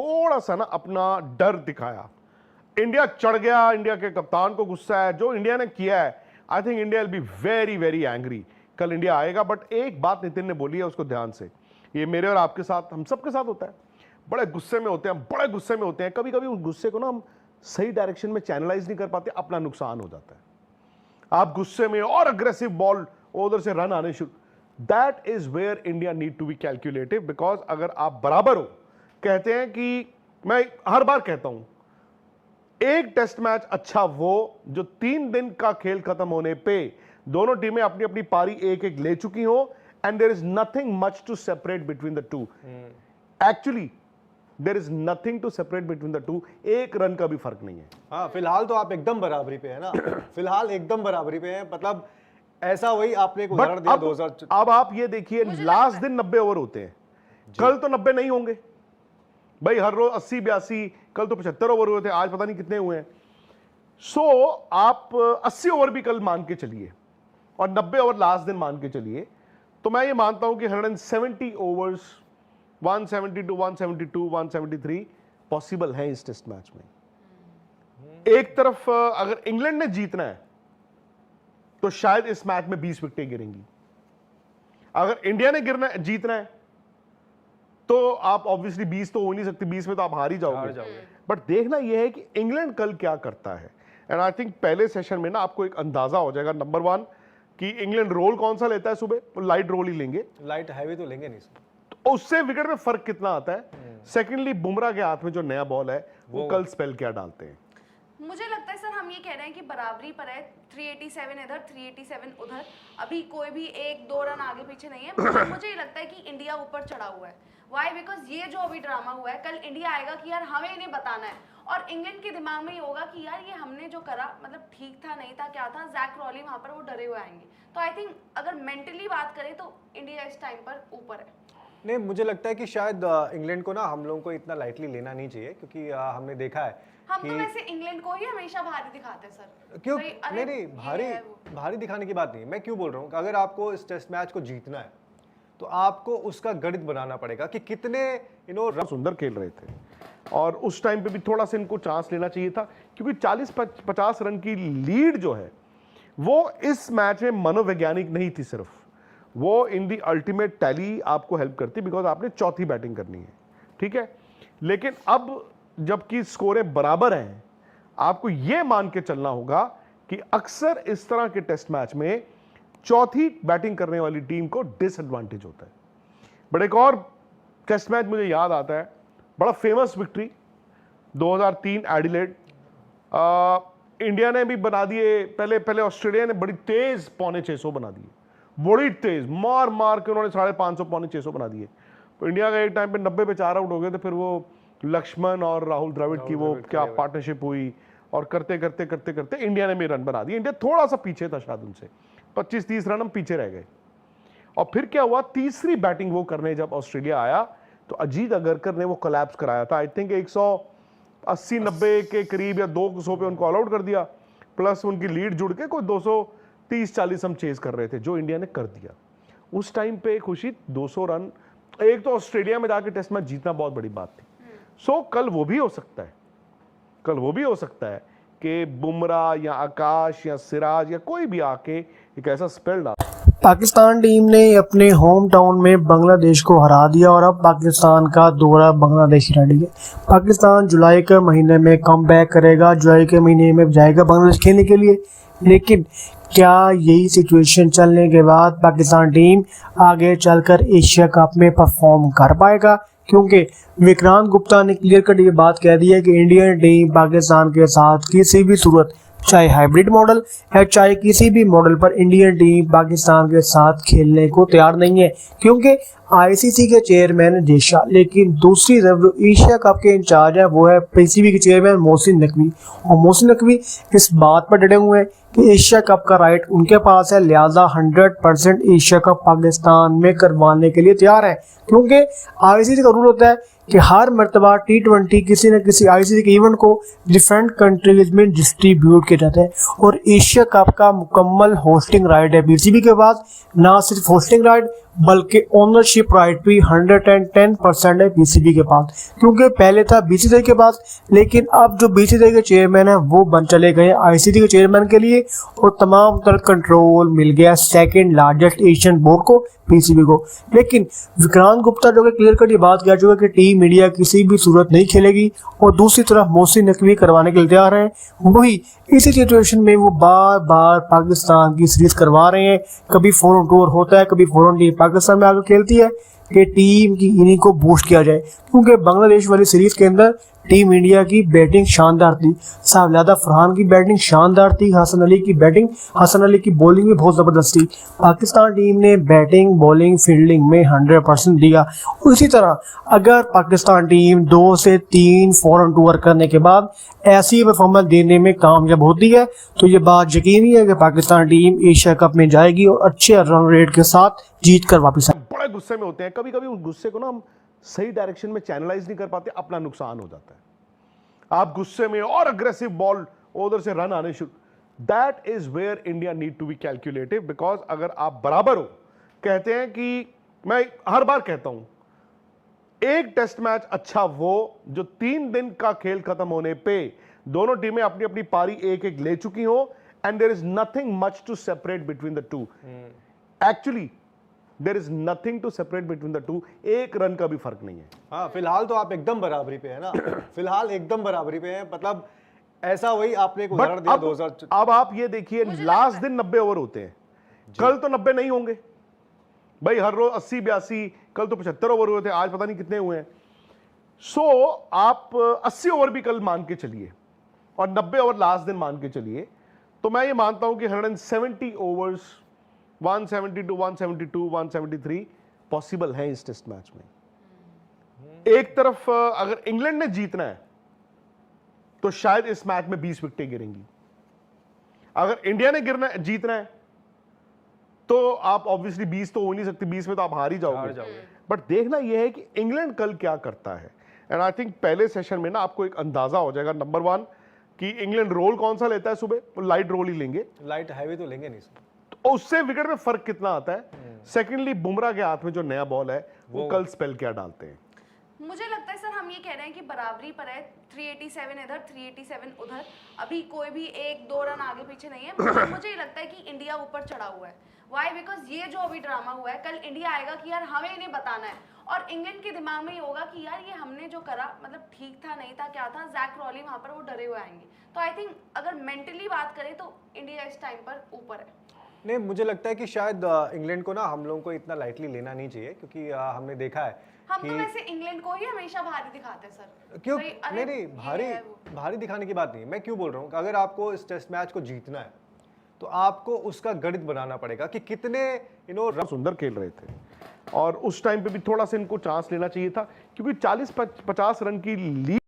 थोड़ा सा ना अपना डर दिखाया, इंडिया चढ़ गया, इंडिया के कप्तान को गुस्सा है, जो इंडिया ने किया है I think India will be very very angry. कल इंडिया आएगा, बट एक बात नितिन ने बोली है उसको ध्यान से, ये मेरे और आपके साथ, हम सबके साथ होता है, बड़े गुस्से में होते हैं, बड़े गुस्से में होते हैं, कभी कभी उस गुस्से को ना हम सही डायरेक्शन में चैनलाइज नहीं कर पाते, अपना नुकसान हो जाता है। आप गुस्से में और अग्रेसिव बॉल उधर से रन आने शुरू, that is where India need to be calculative, because अगर आप बराबर हो, कहते हैं कि मैं हर बार कहता हूं एक टेस्ट मैच अच्छा वो जो 3 दिन का खेल खत्म होने पे दोनों टीमें अपनी अपनी पारी एक एक ले चुकी हो and there is nothing much to separate between the two. Actually there is nothing to separate between the two, एक रन का भी फर्क नहीं है। हाँ, फिलहाल तो आप एकदम बराबरी पे है ना फिलहाल एकदम बराबरी पे है, मतलब ऐसा वही आपने एक उदाहरण दिया 2000। अब आप ये देखिए लास्ट दिन 90 ओवर होते हैं, कल तो 90 नहीं होंगे भाई, हर रोज 80-82, कल तो 75 ओवर हुए थे, आज पता नहीं कितने हुए हैं। सो आप 80 ओवर भी कल मान के चलिए और 90 ओवर लास्ट दिन मान के चलिए, तो मैं ये मानता हूं कि 170 ओवर्स 172, 172, 173 पॉसिबल है इस टेस्ट मैच में। एक तरफ अगर इंग्लैंड ने जीतना है तो शायद इस मैच में 20 विकेटें गिरेंगी, अगर इंडिया ने जीतना है तो आप ऑब्वियसली 20 तो हो नहीं सकती, 20 में तो आप हार ही जाओगे। बट देखना यह है कि इंग्लैंड कल क्या करता है, एंड आई थिंक पहले सेशन में ना आपको एक अंदाजा हो जाएगा, नंबर 1 कि इंग्लैंड रोल कौन सा लेता है सुबह, तो लाइट रोल ही लेंगे, लाइट हैवी तो लेंगे नहीं, तो उससे विकेट में फर्क कितना आता है। सेकेंडली बुमराह के हाथ में जो नया बॉल है वो कल स्पेल क्या डालते हैं। मुझे लगता है सर हम ये कह रहे हैं कि बराबरी पर है, 387 इधर 387 उधर, अभी कोई भी 1-2 रन आगे पीछे नहीं है। मुझे ये लगता है कि इंडिया ऊपर चढ़ा हुआ है। वाई? बिकॉज ये जो अभी ड्रामा हुआ है, कल इंडिया आएगा कि यार हमें इन्हें बताना है, और इंग्लैंड के दिमाग में ये होगा कि यार ये हमने जो करा मतलब ठीक था नहीं था क्या था, जैक क्रॉली वहां पर वो डरे हुए आएंगे। तो आई थिंक अगर मेंटली बात करें तो इंडिया इस टाइम पर ऊपर है। नहीं, मुझे लगता है कि शायद इंग्लैंड को ना हम लोगों को इतना लाइटली लेना नहीं चाहिए, क्योंकि हमने देखा है हम तो वैसे इंग्लैंड को ही हमेशा भारी दिखाते हैं सर। क्यों नहीं भारी दिखाने की बात नहीं, मैं क्यों बोल रहा हूँ, अगर आपको इस टेस्ट मैच को जीतना है तो आपको उसका गणित बनाना पड़ेगा कि कितने सुंदर खेल रहे थे, और उस टाइम पे भी थोड़ा सा इनको चांस लेना चाहिए था, क्योंकि 40-50 रन की लीड जो है वो इस मैच में मनोवैज्ञानिक नहीं थी सिर्फ, वो इन दी अल्टीमेट टैली आपको हेल्प करती, बिकॉज आपने चौथी बैटिंग करनी है, ठीक है। लेकिन अब जबकि स्कोरें बराबर हैं, आपको यह मान के चलना होगा कि अक्सर इस तरह के टेस्ट मैच में चौथी बैटिंग करने वाली टीम को डिसएडवांटेज होता है। बट एक और टेस्ट मैच मुझे याद आता है, बड़ा फेमस विक्ट्री 2003 एडिलेड, इंडिया ने भी बना दिए, पहले ऑस्ट्रेलिया ने बड़ी तेज 650 बना दिए, बड़ी तेज मार मार के उन्होंने 550 650 बना दिए। तो इंडिया का एक टाइम पे 90 पे 4 आउट हो गए थे, फिर वो लक्ष्मण और राहुल द्रविड़ की वो क्या पार्टनरशिप हुई, और करते करते करते करते इंडिया ने भी रन बना दिए। इंडिया थोड़ा सा पीछे था शायद उनसे, 25-30 रन हम पीछे रह गए। और फिर क्या हुआ, तीसरी बैटिंग वो करने जब ऑस्ट्रेलिया आया तो अजीत अगरकर ने वो कोलैप्स कराया था, आई थिंक 180-90 के करीब या 200 पे उनको ऑल आउट कर दिया, प्लस उनकी लीड जुड़ के कोई 230-40 हम चेज कर रहे थे, जो इंडिया ने कर दिया। उस टाइम पे खुशी 200 रन, एक तो ऑस्ट्रेलिया में जाके टेस्ट मैच जीतना बहुत बड़ी बात थी। सो कल वो भी हो सकता है, कल वो भी हो सकता है कि बुमराह या आकाश या सिराज या कोई भी आके एक ऐसा स्पेल डाल। पाकिस्तान टीम ने अपने होम टाउन में बांग्लादेश को हरा दिया और अब पाकिस्तान का दौरा बांग्लादेश रेडी है। पाकिस्तान जुलाई के महीने में कमबैक करेगा, जुलाई के महीने में जाएगा बांग्लादेश खेलने के लिए। लेकिन क्या यही सिचुएशन चलने के बाद पाकिस्तान टीम आगे चलकर एशिया कप में परफॉर्म कर पाएगा? क्योंकि विक्रांत गुप्ता ने क्लियर कट ये बात कह दी है कि इंडियन टीम पाकिस्तान के साथ किसी भी सूरत, चाहे हाइब्रिड मॉडल है चाहे किसी भी मॉडल पर, इंडियन टीम पाकिस्तान के साथ खेलने को तैयार नहीं है। क्योंकि आईसीसी के चेयरमैन जेशा, लेकिन दूसरी तरफ जो एशिया कप के इंचार्ज है वो है पीसीबी के चेयरमैन मोहसिन नकवी, और मोहसिन नकवी इस बात पर डटे हुए हैं कि एशिया कप का राइट उनके पास है, लिहाजा 100% एशिया कप पाकिस्तान में करवाने के लिए तैयार है। क्योंकि आईसीसी का रूल होता है कि हर मरतबा T20 किसी न किसी आईसीसी के इवेंट को डिफरेंट कंट्रीज में डिस्ट्रीब्यूट किया जाता है और एशिया कप का मुकम्मल होस्टिंग राइट है बीसीबी के पास। ना सिर्फ होस्टिंग राइट बल्कि ओनरशिप राइट भी 110% है बीसीबी के पास, क्योंकि पहले था बीसीसीआई के पास, लेकिन अब जो बीसीसीआई के चेयरमैन है वो बन चले गए आईसीसी के चेयरमैन के लिए और तमाम तरह कंट्रोल मिल गया सेकंड लार्जेस्ट एशियन बोर्ड को, बीसीबी को। लेकिन विक्रांत गुप्ता जो कि क्लियर कट ये बात कह चुका है कि टीम इंडिया किसी भी सूरत नहीं खेलेगी और दूसरी तरफ मोहसिन नकवी करवाने के लिए तैयार है। वही इसी सिचुएशन में वो बार बार पाकिस्तान की सीरीज करवा रहे हैं, कभी 4-on-2 होता है, कभी 4-on-3 पाकिस्तान में आकर खेलती है कि टीम की इनिंग को बूस्ट किया जाए, क्योंकि बांग्लादेश वाली सीरीज के अंदर टीम इंडिया की बैटिंग शानदार थी, साहब फरहान की बैटिंग शानदार थी, हसन अली की बॉलिंग भी बहुत ज़बरदस्त थी। पाकिस्तान टीम ने बैटिंग बॉलिंग फील्डिंग में 100% दिया। उसी तरह अगर पाकिस्तान टीम 2 से 3 4-on-2 करने के बाद ऐसी परफॉर्मेंस देने में कामयाब होती है तो ये बात यकीनी है कि पाकिस्तान टीम एशिया कप में जाएगी और अच्छे रन रेट के साथ जीत कर वापस आएगी। बड़े गुस्से में होते हैं, कभी कभी उस गुस्से को ना हम सही डायरेक्शन में चैनलाइज नहीं कर पाते, अपना नुकसान हो जाता है। आप गुस्से में और अग्रेसिव बॉल उधर से रन आने शुरू, that is where India need to be calculative, because अगर आप बराबर हो, कहते हैं कि मैं हर बार कहता हूं एक टेस्ट मैच अच्छा वो जो 3 दिन का खेल खत्म होने पे दोनों टीमें अपनी अपनी पारी एक एक ले चुकी हो and there is nothing much to separate between the two. Actually there is nothing to separate between the two, एक रन का भी फर्क नहीं है। हाँ, फिलहाल तो आप एकदम बराबरी पे है ना फिलहाल एकदम बराबरी पे है, मतलब ऐसा वही आपने एक उदाहरण दिया 2000। अब आप ये देखिए लास्ट दिन 90 ओवर होते हैं, कल तो 90 नहीं होंगे भाई, हर रोज 80-82, कल तो 75 ओवर हुए थे, आज पता नहीं कितने हुए हैं। सो आप 80 ओवर भी कल मान के चलिए और 90 ओवर लास्ट दिन मान के चलिए, तो मैं ये मानता हूं कि 170 ओवर्स 172, 172, 173 पॉसिबल है इस टेस्ट मैच में। एक तरफ अगर इंग्लैंड ने जीतना है तो शायद इस मैच में 20 विकेटें गिरेंगी, अगर इंडिया ने जीतना है तो आप ऑब्वियसली 20 तो हो नहीं सकती, 20 में तो आप हार ही जाओगे। बट देखना यह है कि इंग्लैंड कल क्या करता है, एंड आई थिंक पहले सेशन में ना आपको एक अंदाजा हो जाएगा। नंबर 1 कि इंग्लैंड रोल कौन सा लेता है सुबह, वो लाइट रोल ही लेंगे, लाइट हैवी तो लेंगे नहीं, तो उससे विकेट में फर्क कितना आता है। सेकेंडली बुमराह के हाथ में जो नया बॉल है वो कल स्पेल क्या डालते हैं। मुझे लगता है सर हम ये कह रहे हैं कि बराबरी पर है, 387 इधर 387 उधर, अभी कोई भी 1-2 रन आगे पीछे नहीं है। मुझे ये लगता है कि इंडिया ऊपर चढ़ा हुआ है। वाई? बिकॉज ये जो अभी ड्रामा हुआ है, कल इंडिया आएगा कि यार हमें इन्हें बताना है, और इंग्लैंड के दिमाग में ये होगा कि यार ये हमने जो करा मतलब ठीक था नहीं था क्या था, जैक क्रॉली वहां पर वो डरे हुए आएंगे। तो आई थिंक अगर मेंटली बात करें तो इंडिया इस टाइम पर ऊपर है। नहीं, मुझे लगता है कि शायद इंग्लैंड को ना हम लोगों को इतना लाइटली लेना नहीं चाहिए, क्योंकि हमने देखा है हम तो वैसे इंग्लैंड को ही हमेशा भारी दिखाते हैं सर। क्यों अरे नहीं, भारी दिखाने की बात नहीं। मैं क्यों बोल रहा हूँ, अगर आपको इस टेस्ट मैच को जीतना है तो आपको उसका गणित बनाना पड़ेगा कि कितने सुंदर खेल रहे थे, और उस टाइम पे भी थोड़ा सा इनको चांस लेना चाहिए था, क्योंकि 40-50 रन की लीड